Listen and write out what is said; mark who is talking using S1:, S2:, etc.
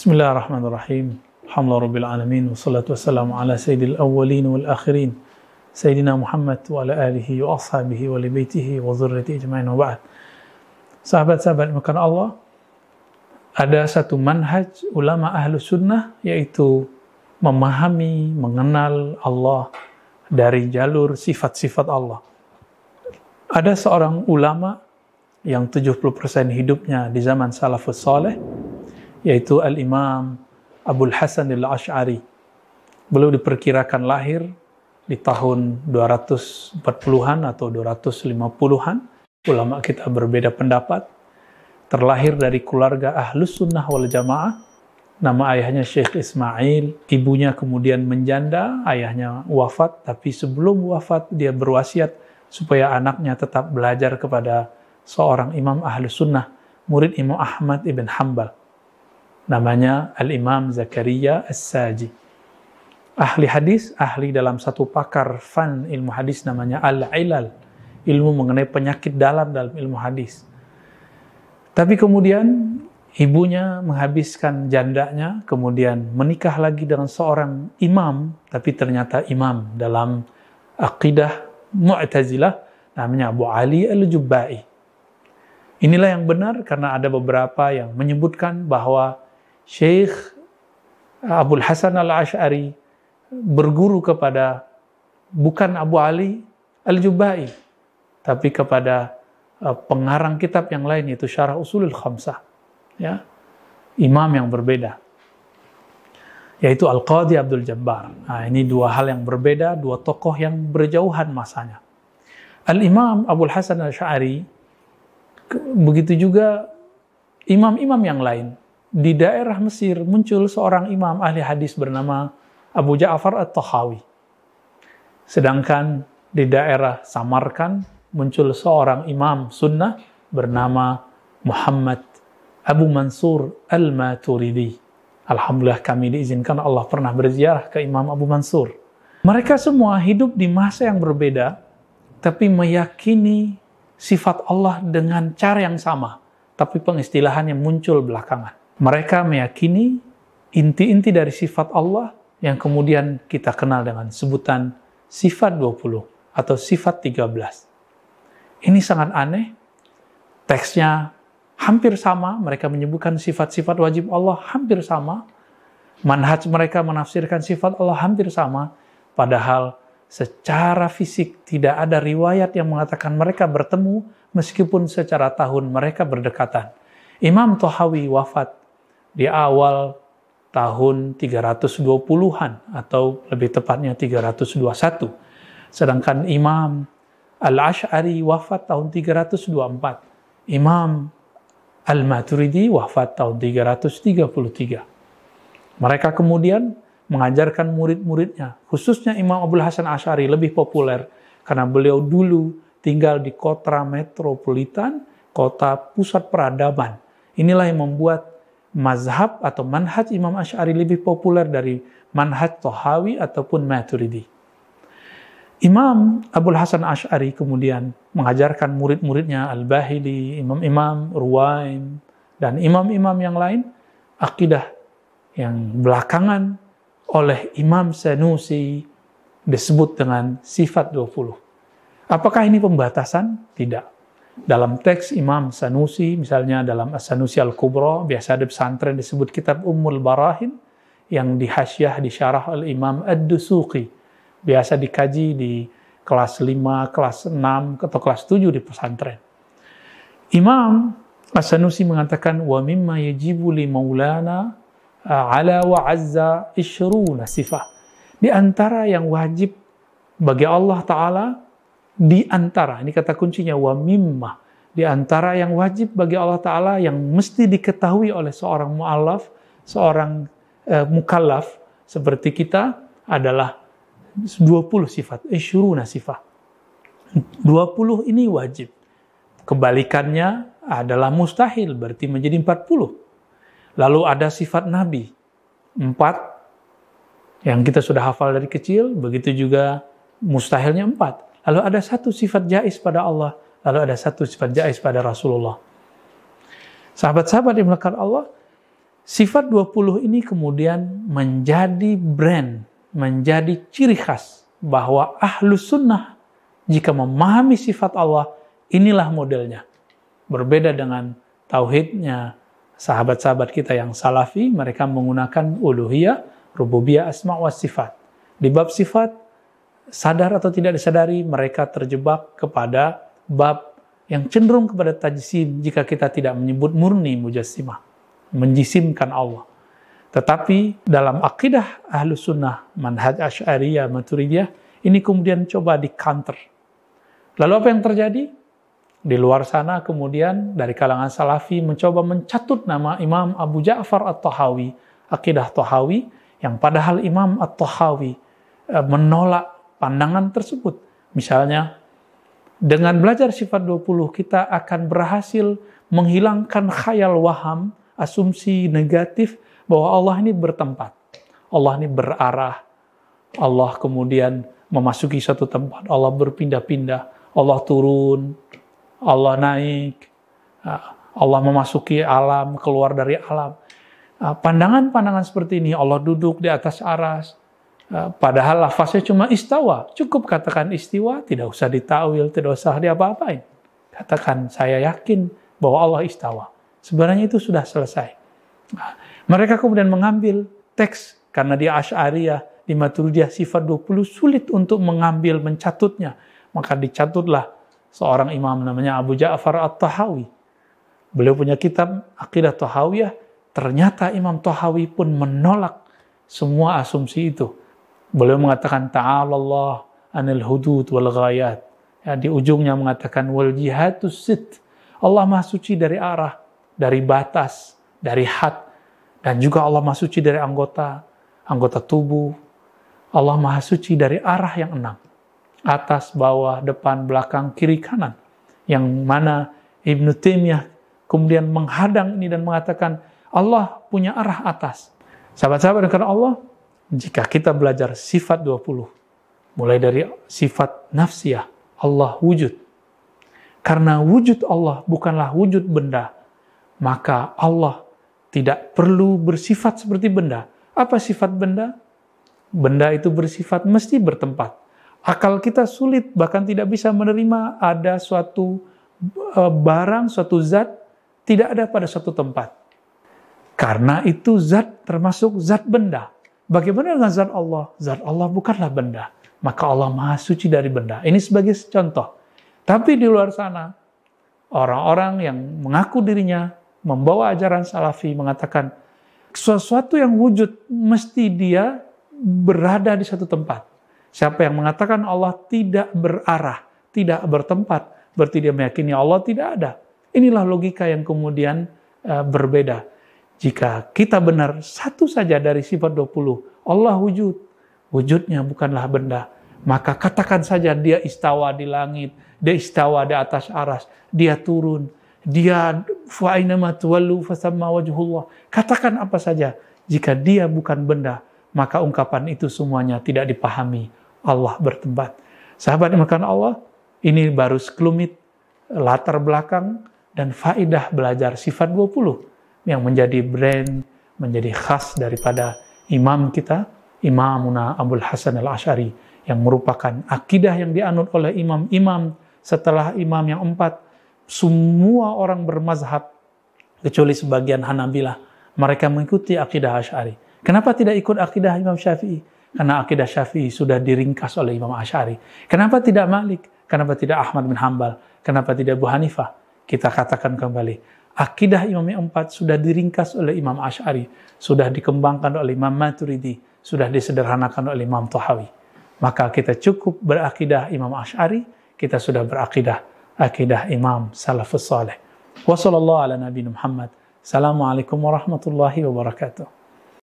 S1: Bismillahirrahmanirrahim. Alhamdulillahirabbil alamin wassalatu wassalamu ala sayyidil awwalin wal akhirin. Sayyidina Muhammad wa ala alihi wa ashabihi wa li baitihi wa dzurriyyatihi ajmain wa ba'd. Sahabat-sahabat makan Allah, ada satu manhaj ulama Ahlus Sunnah, yaitu memahami, mengenal Allah dari jalur sifat-sifat Allah. Ada seorang ulama yang 70% hidupnya di zaman salafus saleh, yaitu Al-Imam Abul Hasan Al-Asy'ari. Beliau diperkirakan lahir di tahun 240-an atau 250-an. Ulama kita berbeda pendapat. Terlahir dari keluarga Ahlus Sunnah wal Jamaah. Nama ayahnya Syekh Ismail, ibunya kemudian menjanda, ayahnya wafat, tapi sebelum wafat dia berwasiat supaya anaknya tetap belajar kepada seorang imam Ahlus Sunnah, murid Imam Ahmad ibn Hanbal. Namanya Al-Imam Zakaria As-Saji. Ahli hadis, ahli dalam satu pakar fan ilmu hadis namanya Al-Ilal, ilmu mengenai penyakit dalam ilmu hadis. Tapi kemudian ibunya menghabiskan jandanya, kemudian menikah lagi dengan seorang imam, tapi ternyata imam dalam aqidah Mu'tazilah, namanya Abu Ali Al-Jubba'i. Inilah yang benar karena ada beberapa yang menyebutkan bahwa Syekh Abul Hasan Al-Asy'ari berguru kepada bukan Abu Ali Al-Jubba'i, tapi kepada pengarang kitab yang lain, yaitu Syarah Ushulul Khamsah. Ya, imam yang berbeda, yaitu Al-Qadhi Abdul Jabbar. Nah, ini dua hal yang berbeda, dua tokoh yang berjauhan masanya. Al-Imam Abul Hasan Al-Asy'ari, begitu juga imam-imam yang lain. Di daerah Mesir muncul seorang imam ahli hadis bernama Abu Ja'far At-Tahawi. Sedangkan di daerah Samarkand muncul seorang imam sunnah bernama Muhammad Abu Mansur Al-Maturidi. Alhamdulillah kami diizinkan Allah pernah berziarah ke Imam Abu Mansur. Mereka semua hidup di masa yang berbeda, tapi meyakini sifat Allah dengan cara yang sama, tapi pengistilahannya muncul belakangan. Mereka meyakini inti-inti dari sifat Allah yang kemudian kita kenal dengan sebutan sifat 20 atau sifat 13. Ini sangat aneh. Teksnya hampir sama, mereka menyebutkan sifat-sifat wajib Allah hampir sama. Manhaj mereka menafsirkan sifat Allah hampir sama. Padahal secara fisik tidak ada riwayat yang mengatakan mereka bertemu meskipun secara tahun mereka berdekatan. Imam Tahawi wafat di awal tahun 320-an atau lebih tepatnya 321. Sedangkan Imam Al-Asy'ari wafat tahun 324. Imam Al-Maturidi wafat tahun 333. Mereka kemudian mengajarkan murid-muridnya, khususnya Imam Abul Hasan Asy'ari lebih populer karena beliau dulu tinggal di kota metropolitan, kota pusat peradaban. Inilah yang membuat mazhab atau manhaj Imam Asy'ari lebih populer dari manhaj Tahawi ataupun Maturidi. Imam Abul Hasan Asy'ari kemudian mengajarkan murid-muridnya Al-Bahili, imam-imam Ruwaim, dan imam-imam yang lain akidah yang belakangan oleh Imam Sanusi disebut dengan sifat 20. Apakah ini pembatasan? Tidak. Dalam teks Imam Sanusi, misalnya dalam As-Sanusi Al-Kubra, biasa ada pesantren disebut kitab Ummul Barahin, yang dihasyah, disyarah oleh Imam Ad-Dusuqi. Biasa dikaji di kelas 5, kelas 6, atau kelas 7 di pesantren. Imam As-Sanusi mengatakan, wa mimma yajibu li maulana ala wa azza ishruna sifah. Di antara yang wajib bagi Allah Ta'ala, di antara, ini kata kuncinya, wa mimma, di antara yang wajib bagi Allah Ta'ala yang mesti diketahui oleh seorang mu'allaf, seorang mukallaf seperti kita adalah 20 sifat, ishruna sifah. 20 ini wajib. Kebalikannya adalah mustahil, berarti menjadi 40. Lalu ada sifat Nabi, 4, yang kita sudah hafal dari kecil, begitu juga mustahilnya 4. Lalu ada satu sifat jaiz pada Allah, lalu ada satu sifat jaiz pada Rasulullah. Sahabat-sahabat yang melakukan Allah, Sifat 20 ini kemudian menjadi brand, menjadi ciri khas bahwa Ahlus Sunnah jika memahami sifat Allah, inilah modelnya. Berbeda dengan tauhidnya sahabat-sahabat kita yang salafi, mereka menggunakan uluhiyah, rububiyah, asma wa sifat. Di bab sifat, sadar atau tidak disadari, mereka terjebak kepada bab yang cenderung kepada tajsim jika kita tidak menyebut murni mujassimah, menjisimkan Allah. Tetapi dalam akidah Ahlus Sunnah, manhaj Asy'ariyah, Maturidiyah, ini kemudian coba di-counter. Lalu apa yang terjadi? Di luar sana kemudian dari kalangan salafi mencoba mencatut nama Imam Abu Ja'far At-Tahawi, akidah Tahawi, yang padahal Imam At-Tahawi menolak pandangan tersebut. Misalnya, dengan belajar sifat 20, kita akan berhasil menghilangkan khayal waham, asumsi negatif bahwa Allah ini bertempat. Allah ini berarah. Allah kemudian memasuki satu tempat. Allah berpindah-pindah. Allah turun, Allah naik, Allah memasuki alam, keluar dari alam. Pandangan-pandangan seperti ini, Allah duduk di atas aras, padahal lafaznya cuma istawa. Cukup katakan istiwa, tidak usah ditawil, tidak usah diapa-apain. Katakan, saya yakin bahwa Allah istawa. Sebenarnya itu sudah selesai. Mereka kemudian mengambil teks, karena di Asy'ariyah, di Maturidiyah, sifat 20 sulit untuk mengambil, mencatutnya. Maka dicatutlah seorang imam namanya Abu Ja'far At-Tahawi. Beliau punya kitab Aqidah Tahawiyah. Ternyata Imam Tahawi pun menolak semua asumsi itu. Beliau mengatakan ta'ala Allah anil hudud wal ghayat. Ya, di ujungnya mengatakan wal jihadus sit. Allah Maha Suci dari arah, dari batas, dari had, dan juga Allah Maha Suci dari anggota tubuh. Allah Maha Suci dari arah yang 6. Atas, bawah, depan, belakang, kiri, kanan. Yang mana Ibnu Taimiyah kemudian menghadang ini dan mengatakan Allah punya arah atas. Sahabat-sahabat karena Allah, jika kita belajar sifat 20, mulai dari sifat nafsiyah, Allah wujud. Karena wujud Allah bukanlah wujud benda, maka Allah tidak perlu bersifat seperti benda. Apa sifat benda? Benda itu bersifat mesti bertempat. Akal kita sulit, bahkan tidak bisa menerima ada suatu barang, suatu zat tidak ada pada suatu tempat. Karena itu zat termasuk zat benda. Bagaimana dengan zat Allah? Zat Allah bukanlah benda. Maka Allah Maha Suci dari benda. Ini sebagai contoh. Tapi di luar sana, orang-orang yang mengaku dirinya membawa ajaran salafi mengatakan sesuatu yang wujud mesti dia berada di satu tempat. Siapa yang mengatakan Allah tidak berarah, tidak bertempat, berarti dia meyakini Allah tidak ada. Inilah logika yang kemudian berbeda. Jika kita benar satu saja dari sifat 20, Allah wujud. Wujudnya bukanlah benda. Maka katakan saja dia istawa di langit, dia istawa di atas aras, dia turun, dia fa'ainama tuwallu fasamma wajhullah. Katakan apa saja. Jika dia bukan benda, maka ungkapan itu semuanya tidak dipahami. Allah bertempat. Sahabat dimakan Allah, ini baru sekelumit latar belakang dan faidah belajar sifat 20 yang menjadi brand, menjadi khas daripada imam kita, Imamuna Abul Hasan Al-Asy'ari, yang merupakan akidah yang dianut oleh imam-imam setelah imam yang 4. Semua orang bermazhab, kecuali sebagian Hanabilah, mereka mengikuti akidah Asy'ari. Kenapa tidak ikut akidah Imam Syafi'i? Karena akidah Syafi'i sudah diringkas oleh Imam Asy'ari. Kenapa tidak Malik? Kenapa tidak Ahmad bin Hanbal? Kenapa tidak Abu Hanifah? Kita katakan kembali, akidah Imam yang 4 sudah diringkas oleh Imam Asy'ari, sudah dikembangkan oleh Imam Maturidi, sudah disederhanakan oleh Imam Tahawi. Maka kita cukup berakidah Imam Asy'ari, kita sudah berakidah akidah Imam Salafus Saleh. Wassallallahu ala nabiyina Muhammad. Assalamualaikum warahmatullahi wabarakatuh.